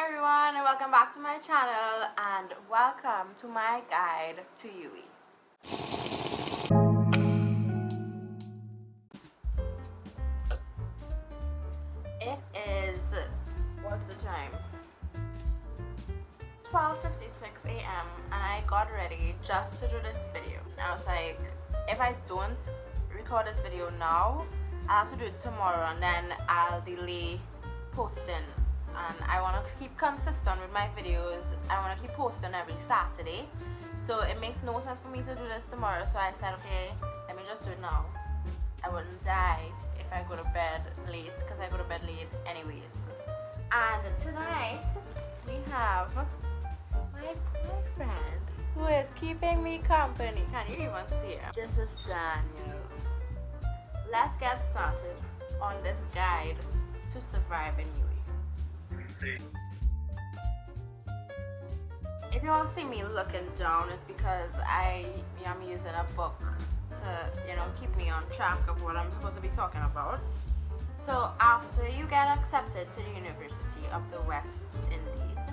Hi everyone, and welcome back to my channel and welcome to my guide to UE. It is, what's the time? 12:56 a.m. and I got ready just to do this video. I was like, if I don't record this video now, I'll have to do it tomorrow and then I'll delay posting. And I want to keep consistent with my videos. I want to keep posting every Saturday, so it makes no sense for me to do this tomorrow. So I said, okay, let me just do it now. I wouldn't die if I go to bed late, because I go to bed late anyways. And tonight we have my boyfriend who is keeping me company. Can you even see him? This is Daniel. Let's get started on this guide to survive in UE. If you all see me looking down, it's because I am using a book to, keep me on track of what I'm supposed to be talking about. So after you get accepted to the University of the West Indies,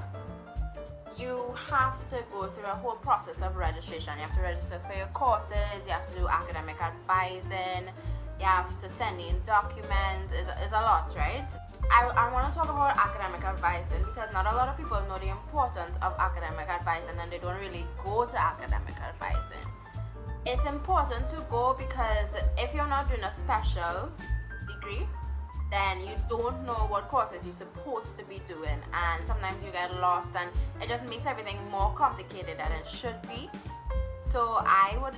you have to go through a whole process of registration. You have to register for your courses, you have to do academic advising, you have to send in documents. It's a lot, right? I want to talk about academic advising because not a lot of people know the importance of academic advising and they don't really go to academic advising. It's important to go because if you're not doing a special degree, then you don't know what courses you're supposed to be doing, and sometimes you get lost and it just makes everything more complicated than it should be. So I would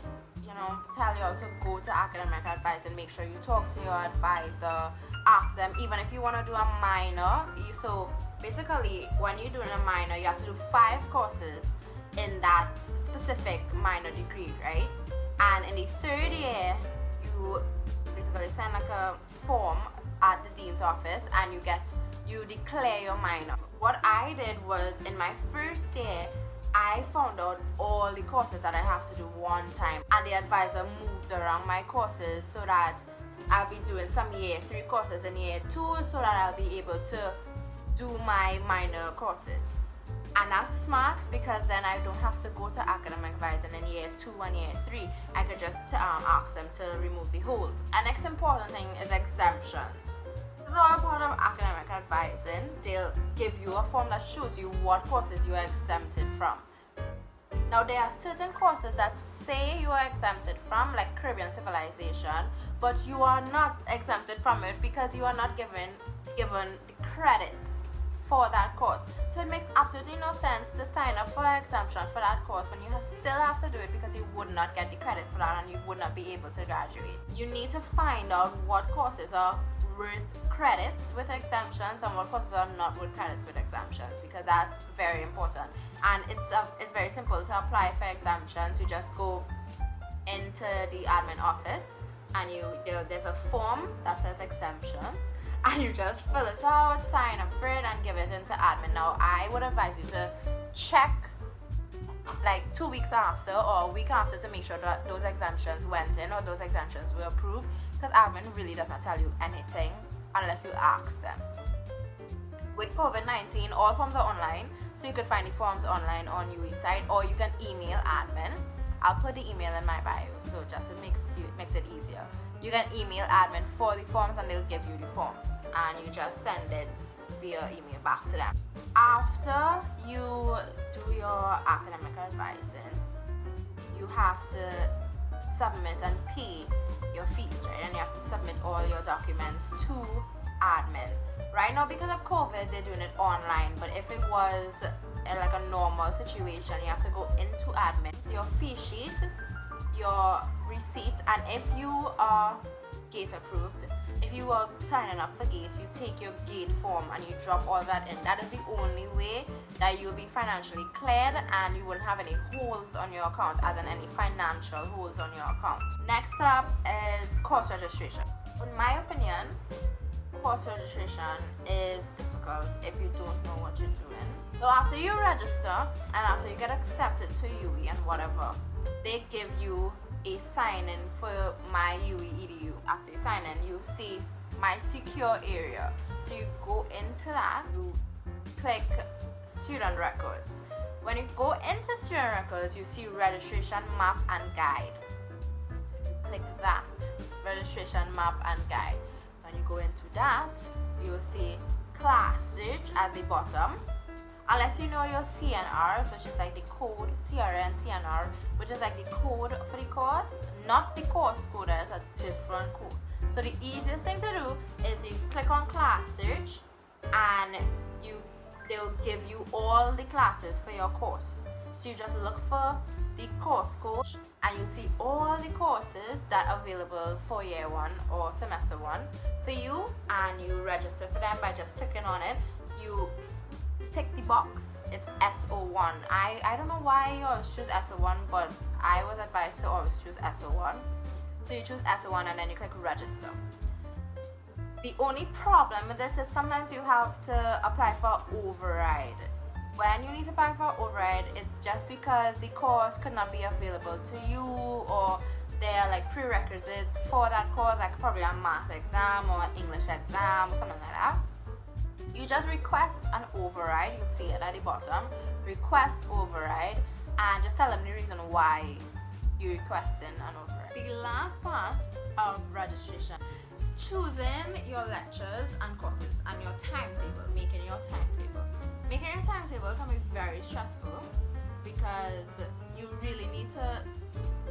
tell you all to go to academic advice and make sure you talk to your advisor, ask them, even if you want to do a minor. So basically when you're doing a minor, you have to do 5 courses in that specific minor degree, right? And in the 3rd year, you basically send like a form at the dean's office and you declare your minor. What I did was, in my 1st year, I found out all the courses that I have to do one time, and the advisor moved around my courses so that I'll be doing some year 3 courses in year 2 so that I'll be able to do my minor courses. And that's smart because then I don't have to go to academic advising in year 2 and year 3. I could just ask them to remove the hold. And next important thing is exemptions. This is all part of academic advising. They'll give you a form that shows you what courses you are exempted from. Now there are certain courses that say you are exempted from, like Caribbean civilization, but you are not exempted from it because you are not given the credits for that course. So it makes absolutely no sense to sign up for an exemption for that course when you still have to do it because you would not get the credits for that and you would not be able to graduate. You need to find out what courses are worth credits with exemptions and what courses are not worth credits with exemptions, because that's very important. And it's very simple to apply for exemptions. You just go into the admin office and there's a form that says exemptions, and you just fill it out, sign up for it, and give it into admin. Now I would advise you to check like 2 weeks after or a week after to make sure that those exemptions went in or those exemptions were approved, because admin really does not tell you anything unless you ask them. With COVID-19, all forms are online, so you can find the forms online on UE site, or you can email admin. I'll put the email in my bio, so just it makes it easier. You can email admin for the forms and they'll give you the forms, and you just send it via email back to them. After you do your academic advising, you have to submit and pay your fees, right? And you have to submit all your documents to admin. Right now, because of COVID, they're doing it online, but if it was like a normal situation, you have to go into admin. So your fee sheet, your receipt, and if you are gate approved, if you are signing up for gate, you take your gate form and you drop all that in. That is the only way that you'll be financially cleared and you won't have any holes on your account, as in any financial holes on your account. Next up is course registration. In my opinion, course registration is difficult if you don't know what you're doing. So after you register and after you get accepted to UE and whatever, they give you a sign-in for my UE EDU. After you sign in, you see my secure area. So you go into that, you click student records. When you go into student records, you see registration map and guide. Click that, registration map and guide. When you go into that, you will see class search at the bottom. Unless you know your CNR, which is like the code, CRN, CNR, which is like the code for the course, not the course code, that is a different code. So the easiest thing to do is you click on class search and they'll give you all the classes for your course. So you just look for the course code and you see all the courses that are available for year 1 or semester 1 for you, and you register for them by just clicking on it. You tick the box, it's SO1. I don't know why you always choose SO1, but I was advised to always choose SO1. So you choose SO1 and then you click register. The only problem with this is sometimes you have to apply for override. When you need to apply for override, it's just because the course could not be available to you, or there are like prerequisites for that course, like probably a math exam or an English exam or something like that. You just request an override. You'll see it at the bottom. Request override and just tell them the reason why you're requesting an override. The last part of registration, choosing your lectures and courses and your timetable, making your timetable. Making your timetable can be very stressful because you really need to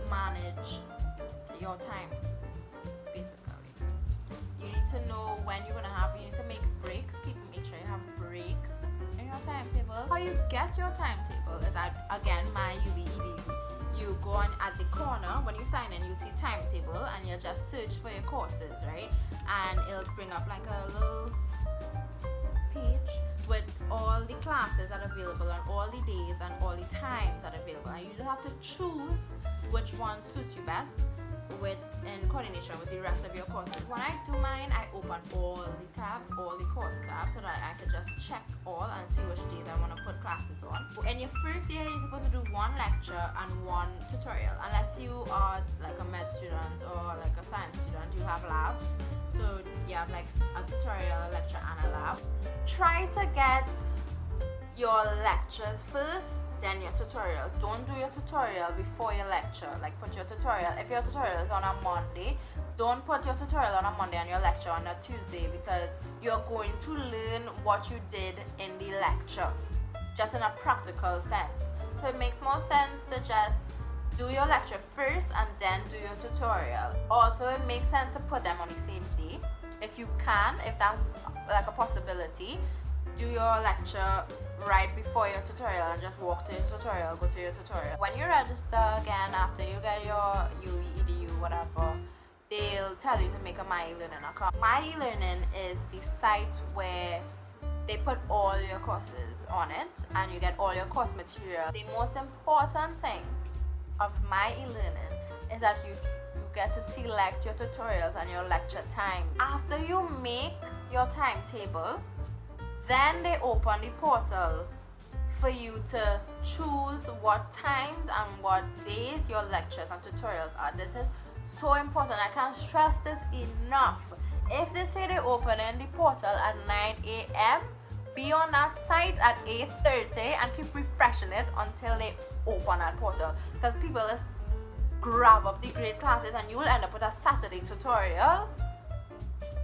manage your time, basically. You need to know when you're gonna have, you need to make breaks, make sure you have breaks in your timetable. How you get your timetable is again, my UB-EDU. You go on at the corner, when you sign in, you see timetable and you just search for your courses, right? And it'll bring up like a little page with all the classes that are available and all the days and all the times that are available. And you just have to choose which one suits you best in coordination with the rest of your courses. When I do mine, I open all the tabs, all the course tabs, so that I could just check all and see which days I want to put classes on. In your first year, you're supposed to do one lecture and one tutorial. Unless you are like a med student or like a science student, you have labs. So you have like a tutorial, a lecture, and a lab. Try to get your lectures first, then your tutorials. Don't do your tutorial before your lecture. Like put your tutorial, if your tutorial is on a Monday, don't put your tutorial on a Monday and your lecture on a Tuesday, because you're going to learn what you did in the lecture, just in a practical sense. So it makes more sense to just do your lecture first and then do your tutorial. Also, it makes sense to put them on the same day. If you can, if that's like a possibility, do your lecture right before your tutorial and just walk to your tutorial, go to your tutorial. When you register again, after you get your UE, EDU, whatever, they'll tell you to make a My E-Learning account. My E-Learning is the site where they put all your courses on it and you get all your course material. The most important thing of My E-Learning is that you get to select your tutorials and your lecture time. After you make your timetable, then they open the portal for you to choose what times and what days your lectures and tutorials are. This is so important. I can't stress this enough. If they say they open in the portal at 9 a.m., be on that site at 8:30 and keep refreshing it until they open that portal. Because people just grab up the grade classes and you will end up with a Saturday tutorial,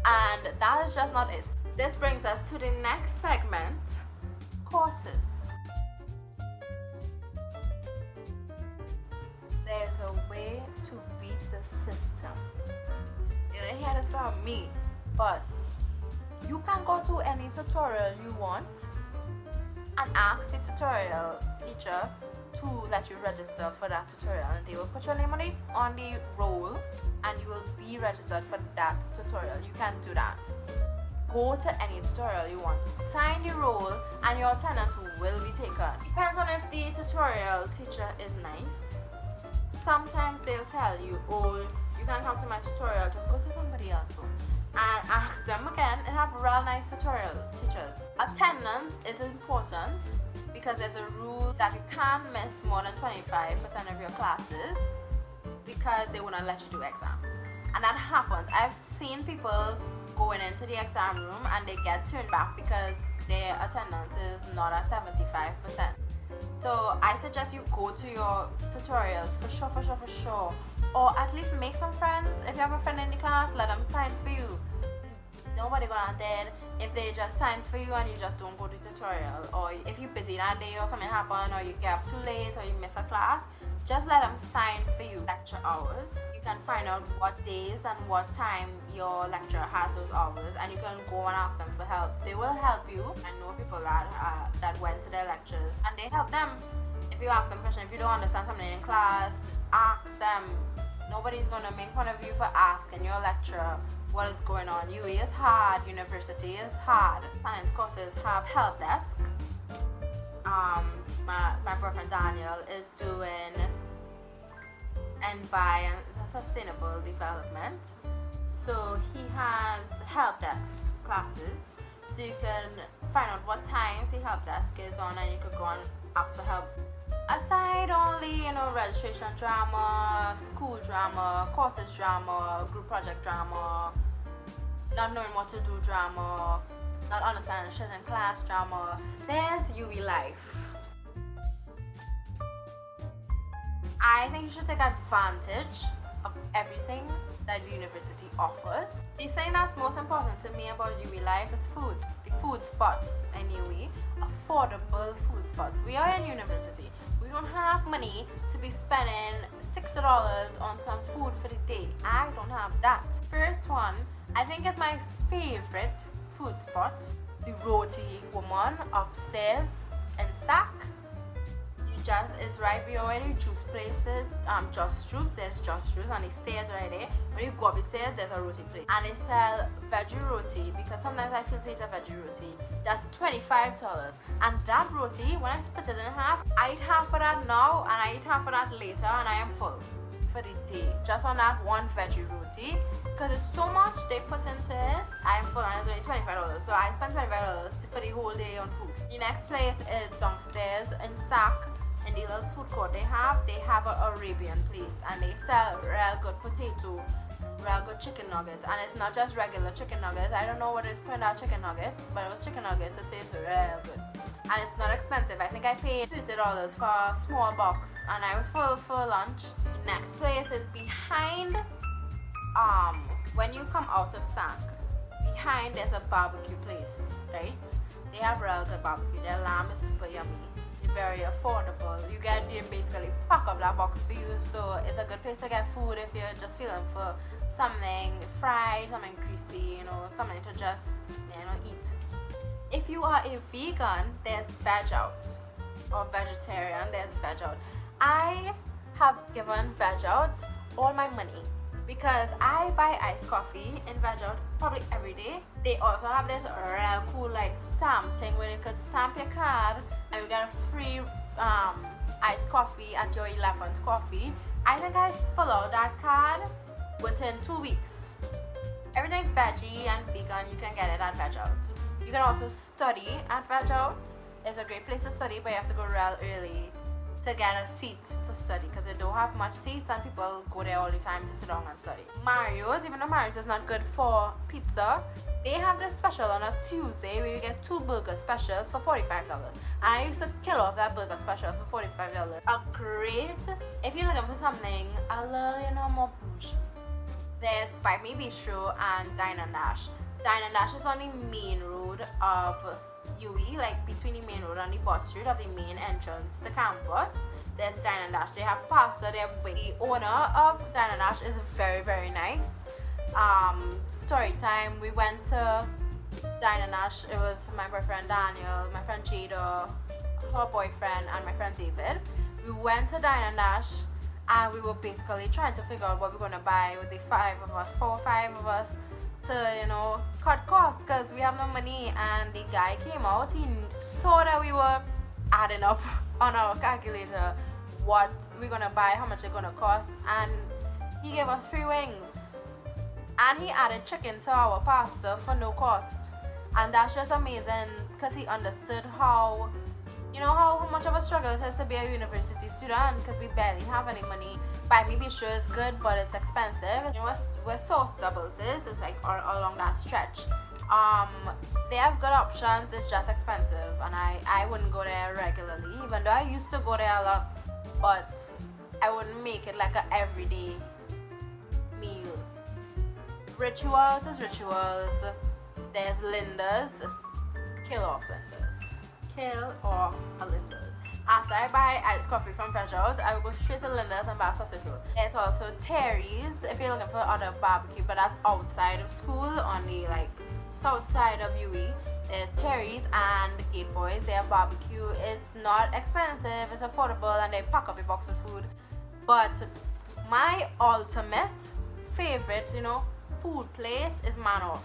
and that is just not it. This brings us to the next segment, courses. There's a way to beat the system. You didn't hear this from me, but you can go to any tutorial you want and ask the tutorial teacher to let you register for that tutorial, and they will put your name on the roll and you will be registered for that tutorial. You can do that. Go to any tutorial you want, sign the roll, and your attendance will be taken. Depends on if the tutorial teacher is nice. Sometimes they'll tell you, oh, you can't come to my tutorial, just go to somebody else. And ask them again, and have real nice tutorial teachers. Attendance is important because there's a rule that you can't miss more than 25% of your classes because they will not let you do exams. And that happens. I've seen people going into the exam room and they get turned back because their attendance is not at 75%. So I suggest you go to your tutorials for sure, for sure, for sure. Or at least make some friends. If you have a friend in the class, let them sign for you. Nobody gonna dead if they just sign for you and you just don't go to tutorial. Or if you're busy that day or something happened or you get up too late or you miss a class, just let them sign for you. Lecture hours. You can find out what days and what time your lecturer has those hours, and you can go and ask them for help. They will help you. I know people that went to their lectures and they help them. If you ask them questions, if you don't understand something in class, ask them. Nobody's gonna make fun of you for asking your lecturer what is going on. UE is hard. University is hard. Science courses have help desk. My boyfriend Daniel is doing NBI and sustainable development, so he has help desk classes, so you can find out what times the help desk is on and you could go and ask for help. Aside only, registration drama, school drama, courses drama, group project drama, not knowing what to do drama, not understanding shit in class drama, there's UE life. I think you should take advantage of everything that the university offers. The thing that's most important to me about UE life is food. The food spots in UE, affordable food spots. We are in university. We don't have money to be spending $60 on some food for the day. I don't have that. First one, I think is my favorite food spot. The Roti Woman upstairs in Sac. It's right behind the juice places. Just Juice. There's Just Juice on the stairs right there. When you go up the stairs, there's a roti place, and they sell veggie roti because sometimes I feel to eat a veggie roti. That's $25, and that roti, when I split it in half, I eat half of that now, and I eat half of that later, and I am full for the day just on that one veggie roti because it's so much they put into it. I am full, and it's only $25, so I spent $25 for the whole day on food. The next place is downstairs in Sac. In the little food court they have an Arabian place, and they sell real good potato, real good chicken nuggets, and it's not just regular chicken nuggets. I don't know what it's put in our chicken nuggets, but it was chicken nuggets. It says real good, and it's not expensive. I think I paid $20 for a small box, and I was full for lunch. The next place is behind. When you come out of Sac, behind there's a barbecue place, right? They have real good barbecue. Their lamb is super yummy. Very affordable. You get basically pack up that box for you, so it's a good place to get food if you're just feeling for something fried, something greasy, something to just eat. If you are a vegan, there's Veg Out, or vegetarian, there's Veg Out. I have given Veg Out all my money because I buy iced coffee in Veg Out probably every day. They also have this real cool stamp thing where you could stamp your card and you get a free iced coffee at your 11th coffee. I think I followed that card within 2 weeks. Everything veggie and vegan, you can get it at Veg Out. You can also study at Veg Out. It's a great place to study, but you have to go real early to get a seat to study because they don't have much seats and people go there all the time to sit down and study. Mario's, even though Mario's is not good for pizza, they have this special on a Tuesday where you get 2 burger specials for $45. And I used to kill off that burger special for $45. A great, if you're looking for something a little more bougie, there's Buy Me Bistro and Dine and Dash. Dine and Dash is on the main road of UE, between the main road and the bus street of the main entrance to campus. There's Dine and Dash. They have pasta. The owner of Dine and Dash is very, very nice. Story time. We went to Dine and Dash. It was my boyfriend Daniel, my friend Jada, her boyfriend, and my friend David. We went to Dine and Dash, and we were basically trying to figure out what we're gonna buy with the 4 or 5 of us, to cut costs because we have no money. And the guy came out, he saw that we were adding up on our calculator what we're gonna buy, how much it's gonna cost, and he gave us free wings, and he added chicken to our pasta for no cost. And that's just amazing because he understood how much of a struggle it is to be a university student because we barely have any money. Buy Me Bistro is good, but it's expensive. Where Sauce Doubles is, it's all along that stretch. Um, they have good options. It's just expensive, and I wouldn't go there regularly. Even though I used to go there a lot, but I wouldn't make it like a everyday meal. Rituals is rituals. There's Linda's. Kill off Linda's. Kill off a Linda's. After I buy iced coffee from Fresh Out, I will go straight to Linda's and buy a sausage roll. There's also Terry's if you're looking for other barbecue, but that's outside of school on the like south side of UE. There's Terry's and the Gate Boys. Their barbecue is not expensive, it's affordable, and they pack up a box of food. But my ultimate favorite, food place is Manoff.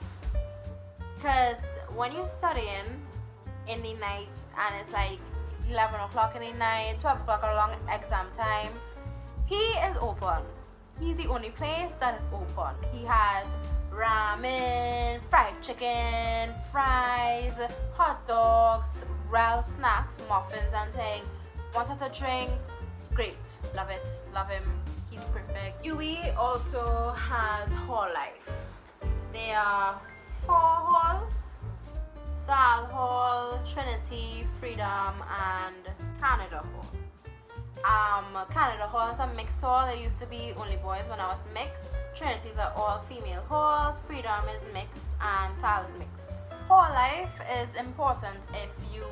Because when you're studying in the night and it's like 11 o'clock in the night, 12 o'clock along exam time, he is open. He's the only place that is open. He has ramen, fried chicken, fries, hot dogs, grilled snacks, muffins and things. One set of drinks, great. Love it. Love him. He's perfect. UE also has hall life. There are 4 halls: Sal Hall, Trinity, Freedom, and Canada Hall. Canada Hall is a mixed hall. It used to be only boys when I was mixed. Trinity's are all female hall. Freedom is mixed, and Sal is mixed. Hall life is important if you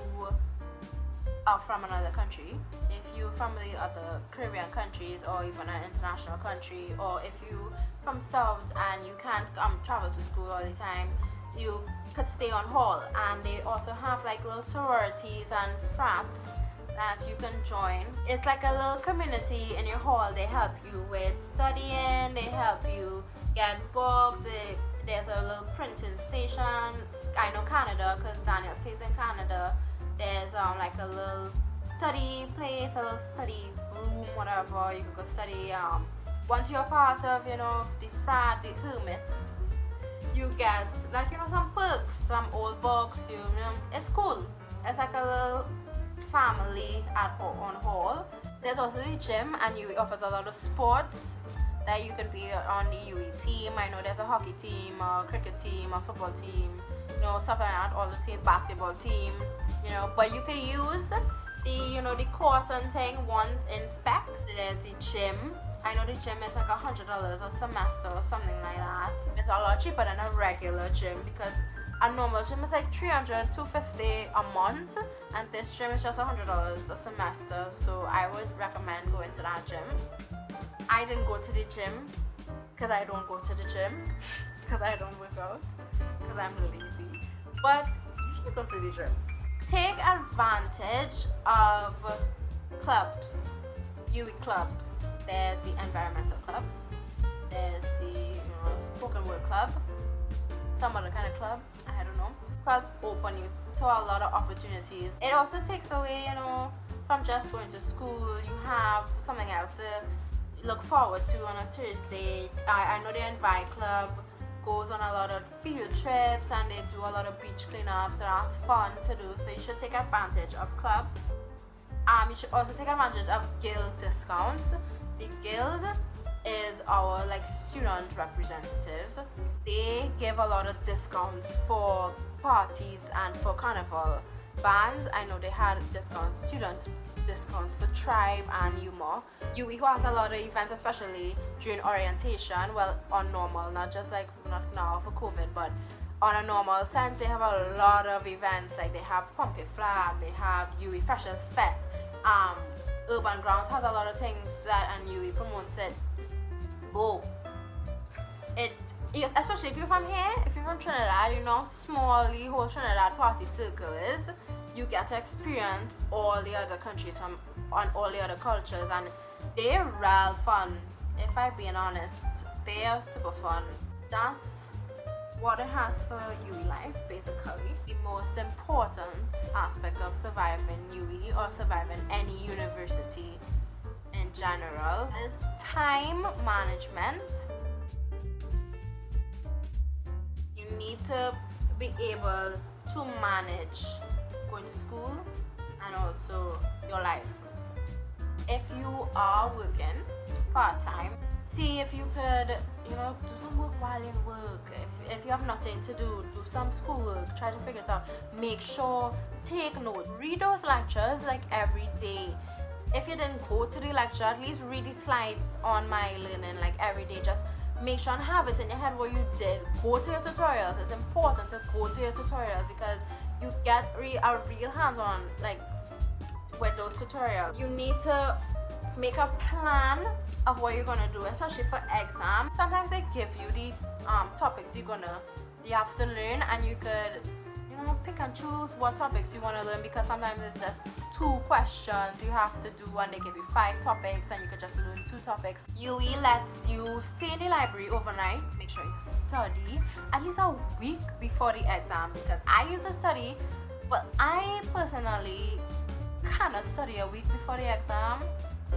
are from another country. If you're from the other Caribbean countries, or even an international country, or if you from South and you can't travel to school all the time, you could stay on hall. And they also have like little sororities and frats that you can join. It's like a little community in your hall. They help you with studying, they help you get books. There's a little printing station. I know Canada because Daniel stays in Canada. There's like a little study place, a little study room, whatever. You can go study. Once you're part of, the frat, the hermits, you get like some perks, some old books. It's cool. It's like a little family on hall. There's also the gym, and UE offers a lot of sports that you can be on the UE team. I know there's a hockey team, a cricket team, a football team, stuff like that. All the same basketball team, But you can use the court and thing once in spec. There's the gym. I know the gym is like $100 a semester or something like that. It's a lot cheaper than a regular gym because a normal gym is like $300 to $250 a month, and this gym is just $100 a semester. So I would recommend going to that gym. I didn't go to the gym because I don't go to the gym because I don't work out because I'm lazy. But you should go to the gym. Take advantage of clubs, UE clubs. There's the environmental club. There's the spoken word club. Some other kind of club. I don't know. Clubs open you to a lot of opportunities. It also takes away, from just going to school. You have something else to look forward to on a Thursday. I know the Envi Club goes on a lot of field trips and they do a lot of beach cleanups, and that's fun to do. So you should take advantage of clubs. You should also take advantage of guild discounts. The guild is our student representatives. They give a lot of discounts for parties and for carnival bands. I know they had discounts, student discounts for Tribe and Humor. UE has a lot of events, especially during orientation. Well, on normal, not just not now for COVID, but on a normal sense, they have a lot of events. Like they have Pump Your Flag, they have UE Freshers Fete. Urban Grounds has a lot of things that, and UE promotes it. Go. Especially if you're from here, if you're from Trinidad, small the whole Trinidad party circle is. You get to experience all the other countries on all the other cultures, and they're real fun. If I'm being honest, they are super fun. That's what it has for UE life, basically. The most important aspect of surviving UE or surviving any university in general is time management. You need to be able to manage going to school and also your life. If you are working part-time, see if you could do some work while in work. If you have nothing to do some schoolwork, try to figure it out. Make sure, take note, read those lectures like every day. If you didn't go to the lecture, at least read the slides on My Learning like every day. Just make sure and have it in your head what you did. Go to your tutorials. It's important to go to your tutorials because you get a real hands-on like with those tutorials. You need to make a plan of what you're gonna do, especially for exams. Sometimes they give you the topics you have to learn, and you could pick and choose what topics you want to learn, because sometimes it's just 2 questions you have to do and they give you 5 topics and you could just learn 2 topics. UE lets you stay in the library overnight. Make sure you study at least a week before the exam, because I used to study, but I personally cannot study a week before the exam.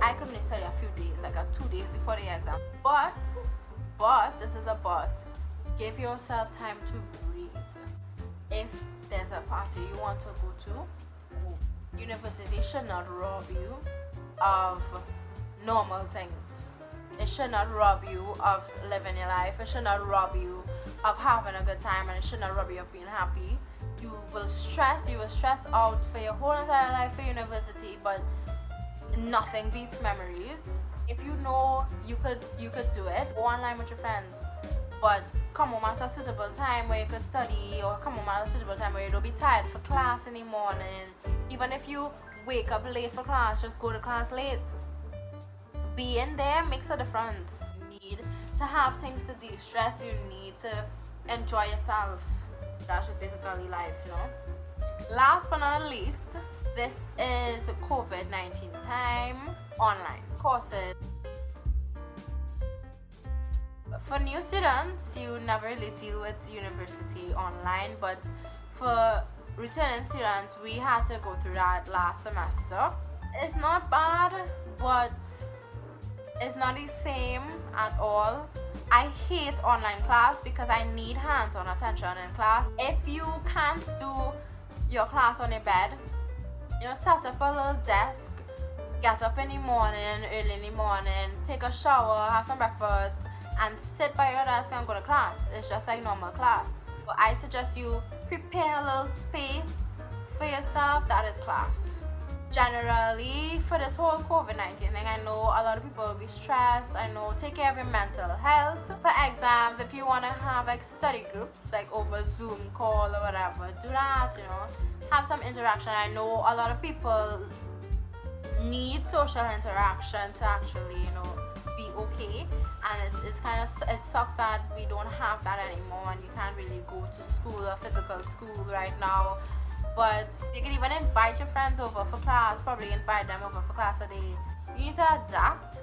I could only study a few days, like 2 days before the exam. But this is a but. Give yourself time to breathe. If there's a party you want to go to, university should not rob you of normal things. It should not rob you of living your life. It should not rob you of having a good time, and it should not rob you of being happy. You will stress out for your whole entire life for university, but nothing beats memories. If you know you could do it, go online with your friends, but come home at a suitable time where you could study, or come home at a suitable time where you don't be tired for class in the morning. Even if you wake up late for class, just go to class late. Being there makes a difference. You need to have things to de-stress. You need to enjoy yourself. That's just basically life, Last but not least, this is COVID-19 time. Online courses. For new students, you never really deal with university online, but for returning students, we had to go through that last semester. It's not bad, but it's not the same at all. I hate online class because I need hands-on attention in class. If you can't do your class on your bed, set up a little desk, get up in the morning, early in the morning, take a shower, have some breakfast, and sit by your desk and go to class. It's just like normal class. But I suggest you prepare a little space for yourself. That is class. Generally, for this whole COVID-19 thing, I know a lot of people will be stressed. I know, take care of your mental health. For exams, if you want to have like study groups, like over Zoom call or whatever, do that, have some interaction. I know a lot of people need social interaction to actually, be okay, and it sucks that we don't have that anymore, and you can't really go to school or physical school right now. But you can even invite your friends over for class, probably invite them over for class a day. You need to adapt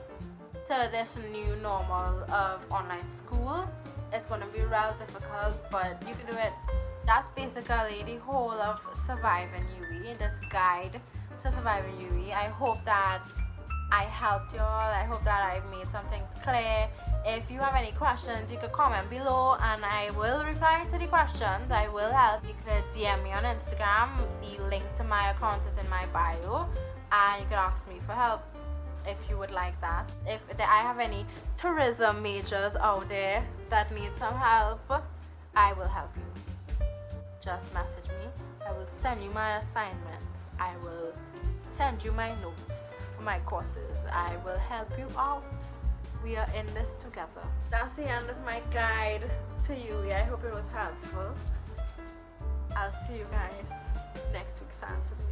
to this new normal of online school. It's going to be real difficult, but you can do it. That's basically the whole of surviving UE, this guide to surviving UE. I hope that I helped y'all. I hope that I made some things clear. If you have any questions, you could comment below and I will reply to the questions. I will help. You could DM me on Instagram. The link to my account is in my bio, and you could ask me for help if you would like that. If I have any tourism majors out there that need some help, I will help you. Just message me. I will send you my assignments. I will send you my notes for my courses. I will help you out. We are in this together. That's the end of my guide to UE. I hope it was helpful. I'll see you guys next week Saturday.